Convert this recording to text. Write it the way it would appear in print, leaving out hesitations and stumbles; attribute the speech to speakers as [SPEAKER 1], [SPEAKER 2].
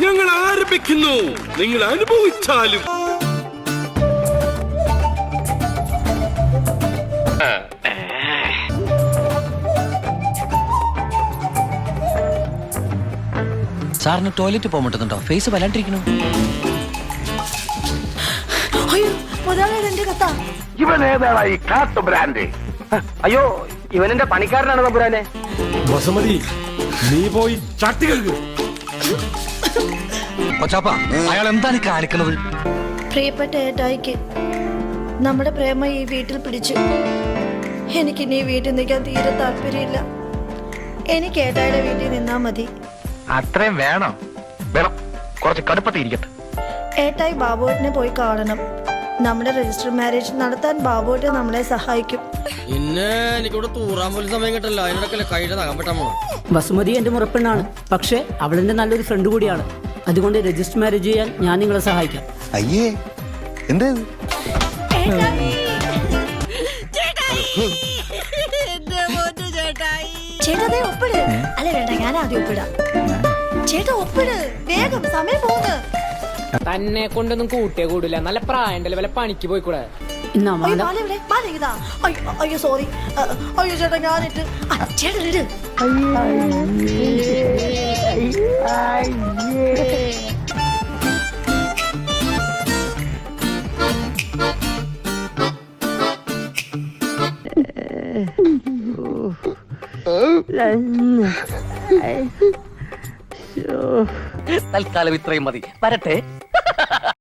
[SPEAKER 1] ഞങ്ങൾ ആരംഭിക്കുന്നു. നിങ്ങൾ അനുഭവിച്ചാലും.
[SPEAKER 2] സാറിന് ടോയ്ലറ്റ് പോകാൻ പറ്റുന്നുണ്ടോ? ഫേസ് വല്ലാണ്ടിരിക്കണു.
[SPEAKER 3] ഇവൻ ഏതാടാ ഈ കാട്ടു ബ്രാൻഡ്?
[SPEAKER 4] അയ്യോ, ഇവനെന്റെ പണിക്കാരനാണ് തമ്പുരാനെ.
[SPEAKER 1] ബസുമതി, നീ പോയി ചട്ടി കഴുകു.
[SPEAKER 2] കൊച്ചാപ്പ, അയാൾ എന്താണ് കാണിക്കുന്നത്?
[SPEAKER 5] പ്രിയപ്പെട്ട ഏട്ടായിക്ക് നമ്മുടെ പ്രേമ ഈ വീട്ടിൽ പിടിച്ചു. എനിക്കിനി ഈ വീട്ടിൽ നിൽക്കാൻ തീരെ താല്പര്യമില്ല. എനിക്ക് ഏട്ടായുടെ വീട്ടിൽ നിന്നാ മതി.
[SPEAKER 3] അത്രയും വേണം? വേണം, കുറച്ച് കടുപ്പത്തിരിക്കട്ടെ.
[SPEAKER 5] ഏട്ടായി ബാബുവേട്ടനെ പോയി കാണണം. നമ്മുടെ രജിസ്റ്റർ മാരേജ് നടത്താൻ ബാബുവേട്ടൻ നമ്മളെ സഹായിക്കും.
[SPEAKER 6] പിന്നെ എനിക്കിവിടെ തൂറാൻ പോലും സമയം കിട്ടല്ലോ. അതിനിടക്കല്ലേ കൈയുടെ നഖം പെട്ടാമോ?
[SPEAKER 7] വസുമതി എന്റെ മുറപ്പെണ്ണാണ്, പക്ഷെ അവളെന്റെ നല്ലൊരു ഫ്രണ്ട് കൂടിയാണ്. അതുകൊണ്ട് രജിസ്റ്റർ മാരേജ് ചെയ്യാൻ ഞാൻ നിങ്ങളെ സഹായിക്കാം.
[SPEAKER 8] അയ്യേ, എന്താ
[SPEAKER 5] ചേട്ടാ ഒപ്പിട്. അല്ല വേണ്ട, ഞാൻ ആദ്യം ഒപ്പിടാം. ചേട്ടാ ഒപ്പിട് വേഗം, സമയം പോകുന്നു.
[SPEAKER 9] തന്നെ കൊണ്ടൊന്നും കൂട്ടിയേ കൂടില്ല. നല്ല പ്രായണ്ടല്ലേ, വല്ല പണിക്ക് പോയിക്കൂടെ?
[SPEAKER 5] അയ്യോ സോറി. അയ്യോ ചേട്ടാ ഞാനിട്ട്. ചേട്ടാ ഇട്.
[SPEAKER 4] തൽക്കാലം ഇത്രയും മതി. വരട്ടെ.